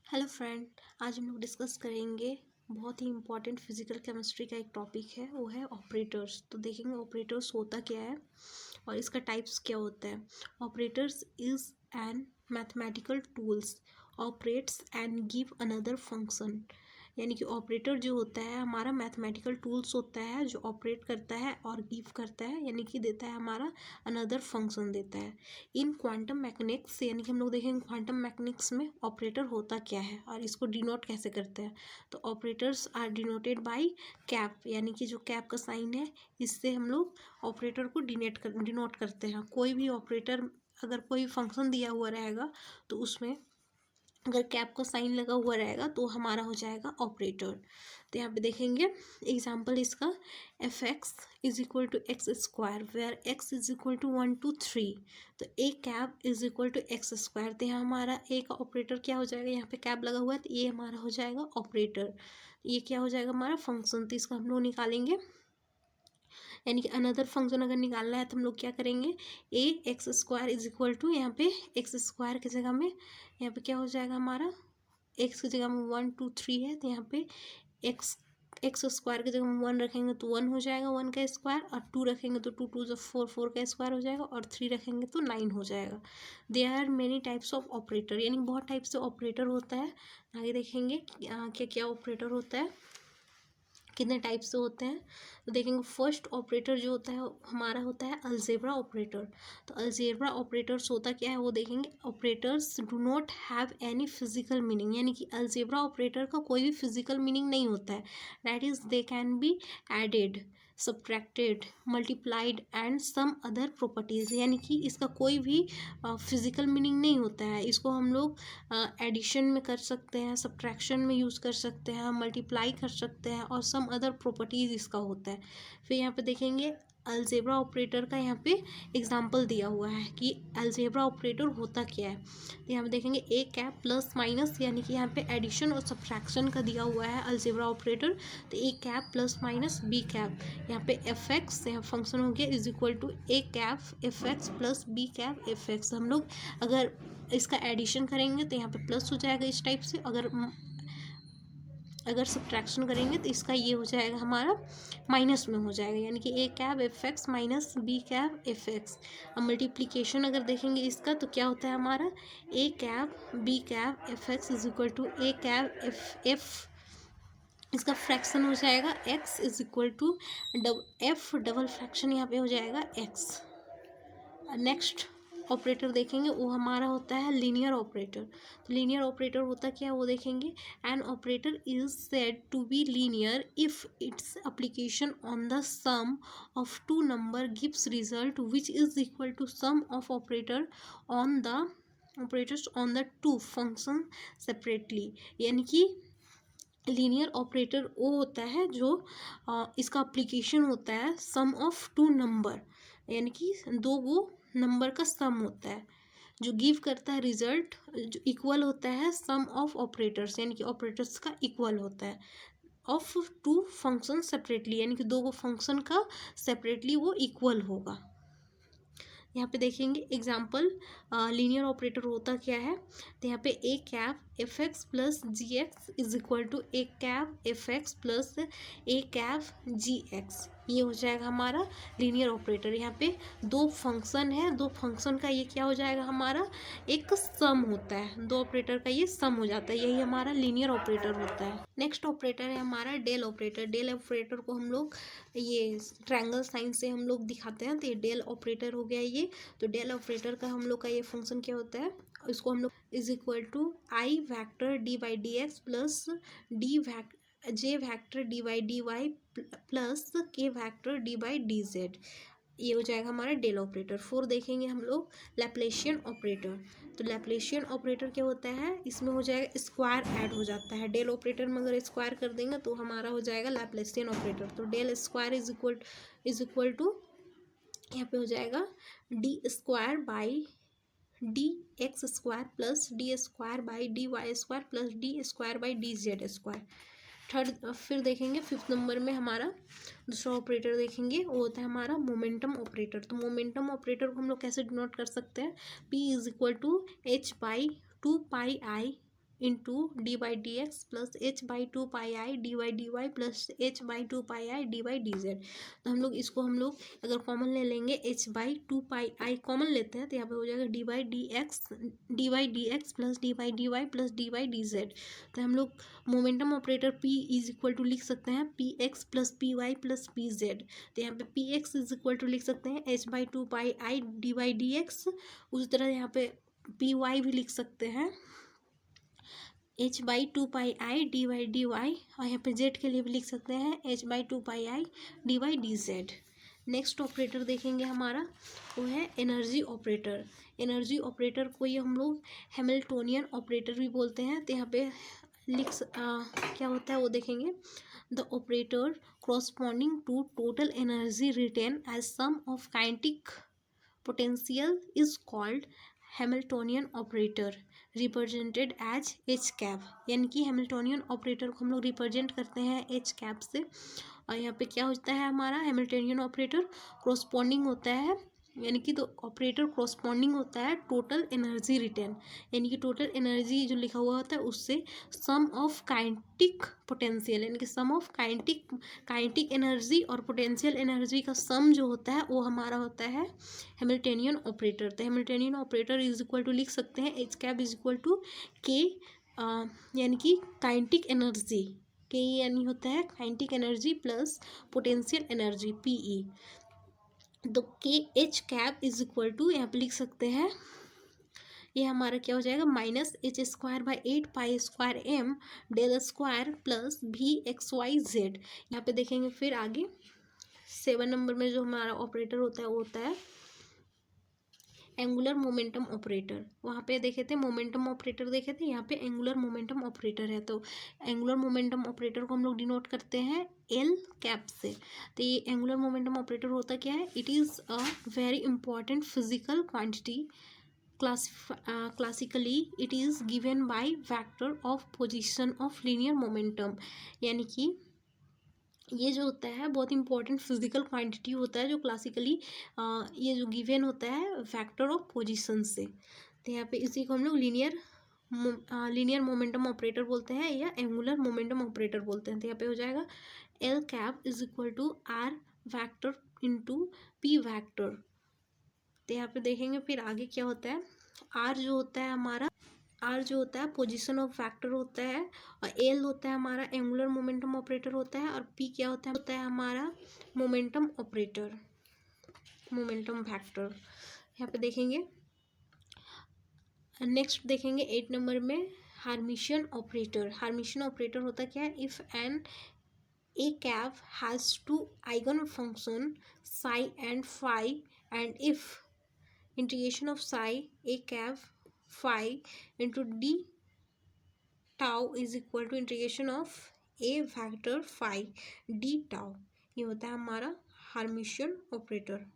Hello friend. आज हम लोग डिस्कस करेंगे बहुत ही इम्पॉर्टेंट फिजिकल केमिस्ट्री का एक टॉपिक है, वो है ऑपरेटर्स। तो देखेंगे ऑपरेटर्स होता क्या है और इसका टाइप्स क्या होता है। Operators is an mathematical tools operates and give another function. यानी कि ऑपरेटर जो होता है हमारा मैथमेटिकल टूल्स होता है जो ऑपरेट करता है और गिव करता है, यानी कि देता है हमारा अनदर फंक्शन देता है। इन क्वांटम मैकेनिक्स यानी कि हम लोग देखेंगे क्वांटम मैकेनिक्स में ऑपरेटर होता क्या है और इसको डिनोट कैसे करते हैं। तो operators are denoted by cap, यानी कि जो कैप का साइन है इससे हम लोग ऑपरेटर को डिनोट करते हैं। कोई भी ऑपरेटर अगर कोई फंक्शन दिया हुआ रहेगा तो उसमें अगर कैप का साइन लगा हुआ रहेगा तो हमारा हो जाएगा ऑपरेटर। तो यहाँ पे देखेंगे एग्जाम्पल इसका, F X is equal to X square where X is equal to 1 2 3। तो A cap is equal to X square. तो यहाँ हमारा ए का ऑपरेटर क्या हो जाएगा, यहाँ पे कैप लगा हुआ है तो ये हमारा हो जाएगा ऑपरेटर। ये क्या हो जाएगा हमारा फंक्शन। तो इसका हम लोग निकालेंगे, यानी कि अनदर फंक्शन अगर निकालना है तो हम लोग क्या करेंगे, A X square is equal to यहाँ पे एक्स स्क्वायर की जगह में यहाँ पे क्या हो जाएगा हमारा, एक्स की जगह में 1 2 3 है तो यहाँ पे एक्स एक्स स्क्वायर की जगह में 1 रखेंगे तो 1 हो जाएगा 1 का स्क्वायर, और 2 रखेंगे तो 2 2 4 4 का स्क्वायर हो जाएगा, और 3 रखेंगे तो 9 हो जाएगा। There are many types of operator, यानी बहुत टाइप से ऑपरेटर होता है। आगे देखेंगे क्या क्या ऑपरेटर होता है, कितने टाइप से होते हैं। तो देखेंगे फर्स्ट ऑपरेटर जो होता है हमारा होता है अलजेब्रा ऑपरेटर। तो अलजेब्रा ऑपरेटर्स होता क्या है वो देखेंगे। Operators do not have any physical meaning, यानी कि अलजेब्रा ऑपरेटर का कोई भी फिजिकल मीनिंग नहीं होता है। That is they can be added, subtracted, multiplied and some other properties, यानी कि इसका कोई भी फिजिकल मीनिंग नहीं होता है। इसको हम लोग एडिशन में कर सकते हैं, सब्ट्रैक्शन में यूज़ कर सकते हैं, मल्टीप्लाई कर सकते हैं, और सम अदर प्रॉपर्टीज़ इसका होता है। फिर यहाँ पे देखेंगे अलजेब्रा ऑपरेटर का यहाँ पे एग्जांपल दिया हुआ है कि अलजेब्रा ऑपरेटर होता क्या है। तो यहाँ पे देखेंगे ए कैप प्लस माइनस, यानी कि यहाँ पे एडिशन और सब्ट्रैक्शन का दिया हुआ है अलजेब्रा ऑपरेटर। तो A cap plus minus B cap, यहाँ पे एफ एक्स यहाँ फंक्शन हो गया is equal to A cap F X plus B cap F X. हम लोग अगर इसका एडिशन करेंगे तो यहाँ पे प्लस हो जाएगा इस टाइप से, अगर सब्ट्रैक्शन करेंगे तो इसका ये हो जाएगा हमारा माइनस में हो जाएगा, यानी कि A cap F X minus B cap F X. अब मल्टीप्लीकेशन अगर देखेंगे इसका तो क्या होता है हमारा, A cap B cap F X is equal to A cap F इसका फ्रैक्शन हो जाएगा x is equal to F double fraction यहाँ पे हो जाएगा x। नेक्स्ट ऑपरेटर देखेंगे वो हमारा होता है लीनियर ऑपरेटर। तो लीनियर ऑपरेटर होता क्या है वो देखेंगे। An operator is said to be linear if its application on the sum of two number gives result which is equal to sum of operator on the operators on the two function separately. यानी कि linear operator वो होता है जो इसका application होता है सम of two number, यानी कि दो वो नंबर का सम होता है जो गिव करता है रिजल्ट जो इक्वल होता है सम ऑफ ऑपरेटर्स, यानी कि ऑपरेटर्स का इक्वल होता है ऑफ टू फंक्शन सेपरेटली, यानी कि दो वो फंक्शन का सेपरेटली वो इक्वल होगा। यहाँ पे देखेंगे एग्जाम्पल लीनियर ऑपरेटर होता क्या है। तो यहाँ पे A cap F X plus G X is equal to A cap F X plus A cap G X, ये हो जाएगा हमारा लीनियर ऑपरेटर। यहाँ पे दो फंक्शन है, दो फंक्शन का ये क्या हो जाएगा हमारा एक सम होता है, दो ऑपरेटर का ये सम हो जाता है, यही हमारा लीनियर ऑपरेटर होता है। नेक्स्ट ऑपरेटर है हमारा डेल ऑपरेटर। डेल ऑपरेटर को हम लोग ये ट्रायंगल साइन से हम लोग दिखाते हैं, तो ये डेल ऑपरेटर हो गया ये। तो डेल ऑपरेटर का हम लोग का ये फंक्शन क्या होता है, इसको हम लोग is equal to I vector D by D X plus D J vector D by D Y plus K vector D by D Z, ये हो जाएगा हमारा डेल ऑपरेटर। 4 देखेंगे हम लोग लैप्लेशियन ऑपरेटर। तो लैप्लेशियन ऑपरेटर क्या होता है, इसमें हो जाएगा स्क्वायर ऐड हो जाता है। डेल ऑपरेटर में अगर स्क्वायर कर देंगे तो हमारा हो जाएगा लैप्लेशियन ऑपरेटर। तो del square is equal to यहाँ पे हो जाएगा D square by D X square plus D square by D Y square plus D square by D Z square. Third फिर देखेंगे फिफ्थ नंबर में हमारा दूसरा ऑपरेटर देखेंगे, वो होता है हमारा मोमेंटम ऑपरेटर। तो मोमेंटम ऑपरेटर को हम लोग कैसे डिनोट कर सकते हैं, P is equal to H by 2 pi I into D by D X plus H by two pi I D Y plus H by two pi I D by D Z. तो हम लोग अगर common ले लेंगे H by two pi I common लेते हैं तो यहाँ पे हो जाएगा D by D X plus D Y plus D Y D Z. तो हम लोग momentum operator P is equal to लिख सकते हैं P X plus P Y plus P Z. तो यहाँ पे P X is equal to लिख सकते हैं H by two pi I D X. उसी तरह यहाँ पे पी वाई भी लिख सकते हैं H by two pi I D Y और यहाँ पे जेड के लिए भी लिख सकते हैं H by two pi I D Z. Next operator देखेंगे हमारा वो है एनर्जी ऑपरेटर। एनर्जी ऑपरेटर को ये हम लोग हैमिल्टोनियन ऑपरेटर भी बोलते हैं। तो यहाँ पे क्या होता है वो देखेंगे। The operator corresponding to total energy written as sum of kinetic potential is called Hamiltonian operator represented as H cap. यानी कि हैमिल्टोनियन ऑपरेटर को हम लोग रिप्रेजेंट करते हैं एच कैप से। और यहाँ पे क्या होता है हमारा हैमिल्टोनियन ऑपरेटर कोरस्पॉन्डिंग होता है, यानी कि तो ऑपरेटर कोरस्पॉन्डिंग होता है टोटल एनर्जी रिटेन, यानी कि टोटल एनर्जी जो लिखा हुआ होता है उससे सम ऑफ काइनेटिक पोटेंशियल, यानी कि सम ऑफ काइनेटिक एनर्जी और पोटेंशियल एनर्जी का सम जो होता है वो हमारा होता है हैमिल्टोनियन ऑपरेटर। तो Hamiltonian operator is equal to लिख सकते हैं H cap is equal to K, यानी कि काइनेटिक एनर्जी के यानी होता है kinetic energy plus potential energy PE. तो के H cap is equal to यहाँ पे लिख सकते हैं ये हमारा क्या हो जाएगा minus H square by 8 pi square M del square plus V X Y Z. यहाँ पे देखेंगे फिर आगे 7 नंबर में जो हमारा ऑपरेटर होता है वो होता है एंगुलर मोमेंटम ऑपरेटर। वहाँ पे देखे थे मोमेंटम ऑपरेटर देखे थे, यहाँ पे एंगुलर मोमेंटम ऑपरेटर है। तो एंगुलर मोमेंटम ऑपरेटर को हम लोग डिनोट करते हैं एल कैप से। तो ये एंगुलर मोमेंटम ऑपरेटर होता क्या है, it is a very important physical quantity. Classically it is given by vector of position of linear momentum, यानी कि ये जो होता है बहुत इंपॉर्टेंट फिजिकल क्वांटिटी होता है जो क्लासिकली ये जो गिवन होता है फैक्टर ऑफ पोजीशन से। तो यहाँ पे इसी को हम लोग लीनियर मोमेंटम ऑपरेटर बोलते हैं या एंगुलर मोमेंटम ऑपरेटर बोलते हैं। तो यहाँ पे हो जाएगा L cap is equal to R vector into P vector. तो यहाँ पे देखेंगे फिर आगे क्या होता है, आर जो होता है हमारा पोजीशन ऑफ फैक्टर होता है और एल होता है हमारा एंगुलर मोमेंटम ऑपरेटर होता है और पी क्या होता है हमारा मोमेंटम ऑपरेटर मोमेंटम फैक्टर। यहाँ पे देखेंगे नेक्स्ट देखेंगे 8 नंबर में हार्मिशियन ऑपरेटर। हार्मिशियन ऑपरेटर होता क्या है, if an A cap has two eigen function psi and phi and if integration of psi A cap phi into d tau is equal to integration of a factor phi d tau। ये होता है हमारा हार्मिशियन operator.